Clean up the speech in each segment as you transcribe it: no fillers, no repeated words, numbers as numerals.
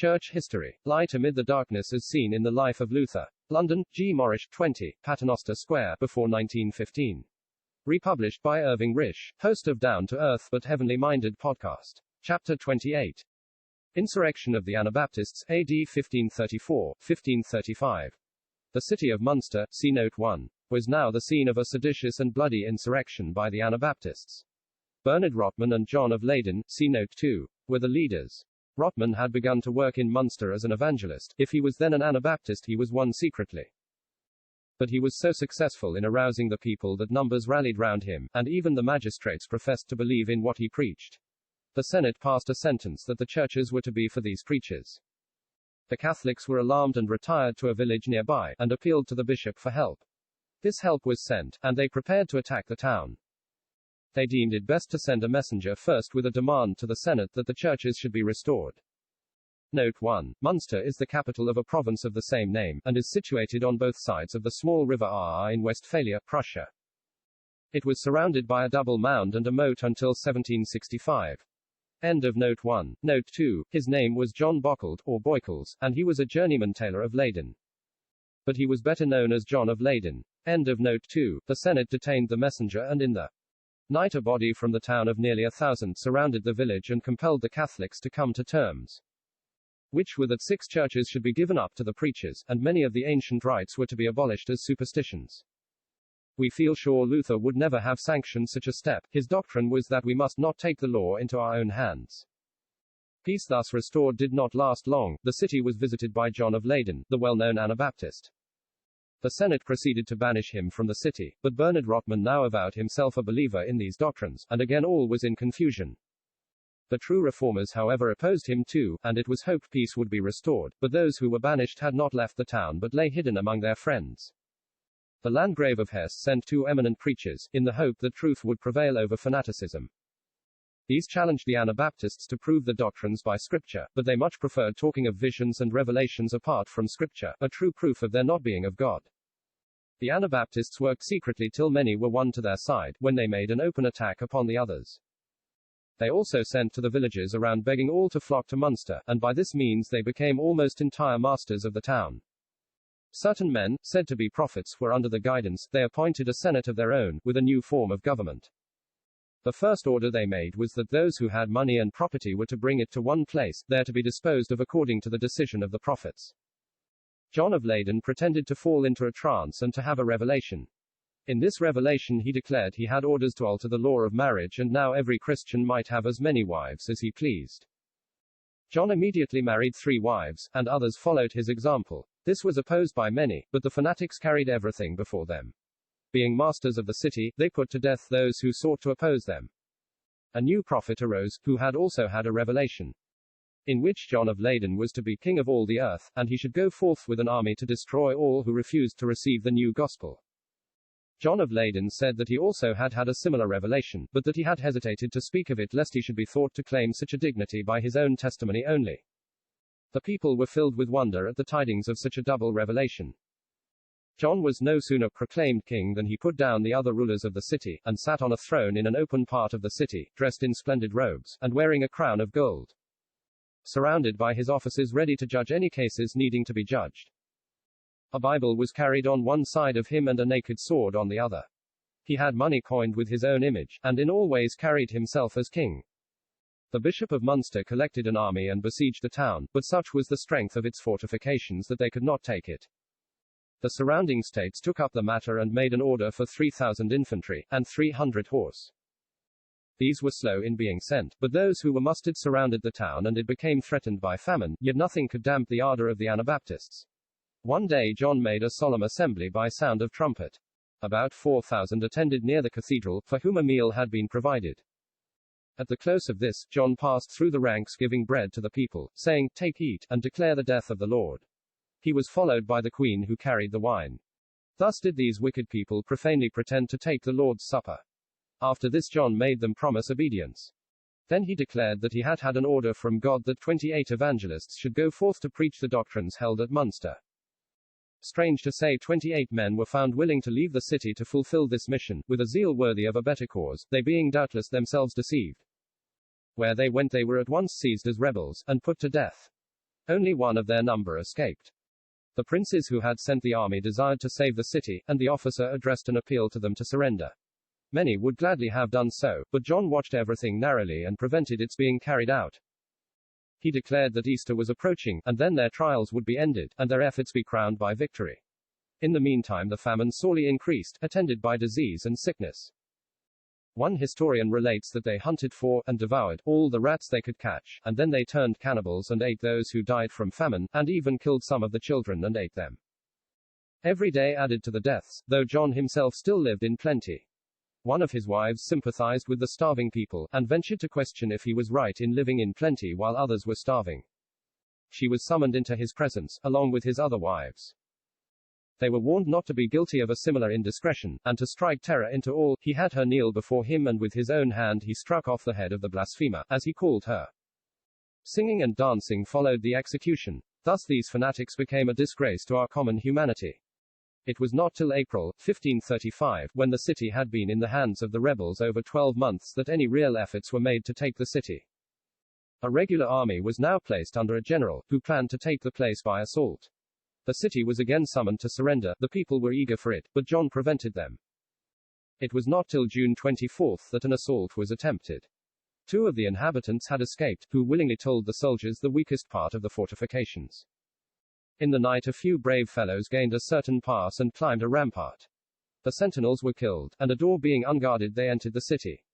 Church History. Light Amid the Darkness as Seen in the Life of Luther. London, G. Morrish, 20, Paternoster Square, before 1915. Republished by Irving Risch, host of Down to Earth but Heavenly Minded podcast. Chapter 28. Insurrection of the Anabaptists, AD 1534-1535. The city of Munster, see Note 1, was now the scene of a seditious and bloody insurrection by the Anabaptists. Bernard Rotman and John of Leyden, see Note 2, were the leaders. Rotman had begun to work in Munster as an evangelist. If he was then an Anabaptist, he was one secretly. But he was so successful in arousing the people that numbers rallied round him, and even the magistrates professed to believe in what he preached. The Senate passed a sentence that the churches were to be for these preachers. The Catholics were alarmed and retired to a village nearby, and appealed to the bishop for help. This help was sent, and they prepared to attack the town. They deemed it best to send a messenger first with a demand to the Senate that the churches should be restored. Note 1. Munster is the capital of a province of the same name, and is situated on both sides of the small river Aar in Westphalia, Prussia. It was surrounded by a double mound and a moat until 1765. End of Note 1. Note 2. His name was John Bockeld, or Boykels, and he was a journeyman tailor of Leyden. But he was better known as John of Leyden. End of Note 2. The Senate detained the messenger, and in the night a body from the town of nearly 1,000 surrounded the village and compelled the Catholics to come to terms, which were that 6 churches should be given up to the preachers, and many of the ancient rites were to be abolished as superstitions. We feel sure Luther would never have sanctioned such a step. His doctrine was that we must not take the law into our own hands. Peace thus restored did not last long. The city was visited by John of Leyden, the well-known Anabaptist. The Senate proceeded to banish him from the city, but Bernard Rotman now avowed himself a believer in these doctrines, and again all was in confusion. The true reformers, however, opposed him too, and it was hoped peace would be restored, but those who were banished had not left the town but lay hidden among their friends. The Landgrave of Hesse sent 2 eminent preachers, in the hope that truth would prevail over fanaticism. These challenged the Anabaptists to prove the doctrines by Scripture, but they much preferred talking of visions and revelations apart from Scripture, a true proof of their not being of God. The Anabaptists worked secretly till many were won to their side, when they made an open attack upon the others. They also sent to the villages around begging all to flock to Munster, and by this means they became almost entire masters of the town. Certain men, said to be prophets, were under the guidance. They appointed a senate of their own, with a new form of government. The first order they made was that those who had money and property were to bring it to one place, there to be disposed of according to the decision of the prophets. John of Leyden pretended to fall into a trance and to have a revelation. In this revelation he declared he had orders to alter the law of marriage, and now every Christian might have as many wives as he pleased. John immediately married 3 wives, and others followed his example. This was opposed by many, but the fanatics carried everything before them. Being masters of the city, they put to death those who sought to oppose them. A new prophet arose, who had also had a revelation, in which John of Leyden was to be king of all the earth, and he should go forth with an army to destroy all who refused to receive the new gospel. John of Leyden said that he also had had a similar revelation, but that he had hesitated to speak of it lest he should be thought to claim such a dignity by his own testimony only. The people were filled with wonder at the tidings of such a double revelation. John was no sooner proclaimed king than he put down the other rulers of the city, and sat on a throne in an open part of the city, dressed in splendid robes, and wearing a crown of gold, surrounded by his officers ready to judge any cases needing to be judged. A Bible was carried on one side of him and a naked sword on the other. He had money coined with his own image, and in all ways carried himself as king. The Bishop of Munster collected an army and besieged the town, but such was the strength of its fortifications that they could not take it. The surrounding states took up the matter and made an order for 3,000 infantry, and 300 horse. These were slow in being sent, but those who were mustered surrounded the town and it became threatened by famine, yet nothing could damp the ardor of the Anabaptists. One day John made a solemn assembly by sound of trumpet. About 4,000 attended near the cathedral, for whom a meal had been provided. At the close of this, John passed through the ranks giving bread to the people, saying, "Take, eat, and declare the death of the Lord." He was followed by the queen who carried the wine. Thus did these wicked people profanely pretend to take the Lord's Supper. After this John made them promise obedience. Then he declared that he had had an order from God that 28 evangelists should go forth to preach the doctrines held at Munster. Strange to say, 28 men were found willing to leave the city to fulfill this mission, with a zeal worthy of a better cause, they being doubtless themselves deceived. Where they went they were at once seized as rebels, and put to death. Only one of their number escaped. The princes who had sent the army desired to save the city, and the officer addressed an appeal to them to surrender. Many would gladly have done so, but John watched everything narrowly and prevented its being carried out. He declared that Easter was approaching, and then their trials would be ended, and their efforts be crowned by victory. In the meantime, the famine sorely increased, attended by disease and sickness. One historian relates that they hunted for, and devoured, all the rats they could catch, and then they turned cannibals and ate those who died from famine, and even killed some of the children and ate them. Every day added to the deaths, though John himself still lived in plenty. One of his wives sympathized with the starving people, and ventured to question if he was right in living in plenty while others were starving. She was summoned into his presence, along with his other wives. They were warned not to be guilty of a similar indiscretion, and to strike terror into all. He had her kneel before him, and with his own hand he struck off the head of the blasphemer, as he called her. Singing and dancing followed the execution. Thus these fanatics became a disgrace to our common humanity. It was not till April, 1535, when the city had been in the hands of the rebels over 12 months, that any real efforts were made to take the city. A regular army was now placed under a general, who planned to take the place by assault. The city was again summoned to surrender. The people were eager for it, but John prevented them. It was not till June 24 that an assault was attempted. 2 of the inhabitants had escaped, who willingly told the soldiers the weakest part of the fortifications. In the night a few brave fellows gained a certain pass and climbed a rampart. The sentinels were killed, and a door being unguarded they entered the city.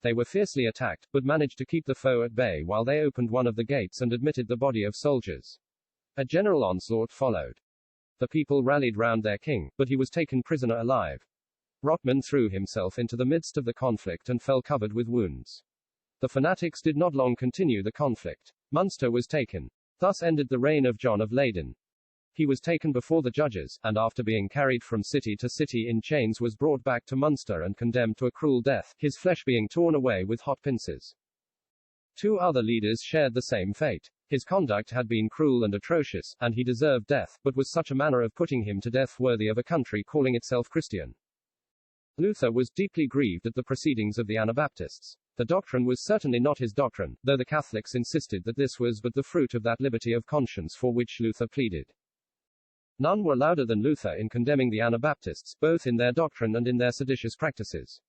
They were fiercely attacked, but managed to keep the foe at bay while they opened one of the gates and admitted the body of soldiers. A general onslaught followed. The people rallied round their king, but he was taken prisoner alive. Rotman threw himself into the midst of the conflict and fell covered with wounds. The fanatics did not long continue the conflict. Munster was taken. Thus ended the reign of John of Leyden. He was taken before the judges, and after being carried from city to city in chains was brought back to Munster and condemned to a cruel death, his flesh being torn away with hot pincers. 2 other leaders shared the same fate. His conduct had been cruel and atrocious, and he deserved death, but was such a manner of putting him to death worthy of a country calling itself Christian. Luther was deeply grieved at the proceedings of the Anabaptists. The doctrine was certainly not his doctrine, though the Catholics insisted that this was but the fruit of that liberty of conscience for which Luther pleaded. None were louder than Luther in condemning the Anabaptists, both in their doctrine and in their seditious practices.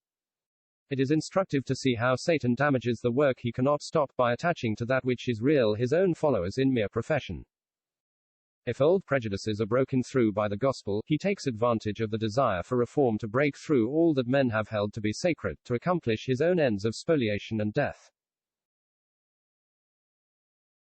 It is instructive to see how Satan damages the work he cannot stop by attaching to that which is real his own followers in mere profession. If old prejudices are broken through by the gospel, he takes advantage of the desire for reform to break through all that men have held to be sacred, to accomplish his own ends of spoliation and death.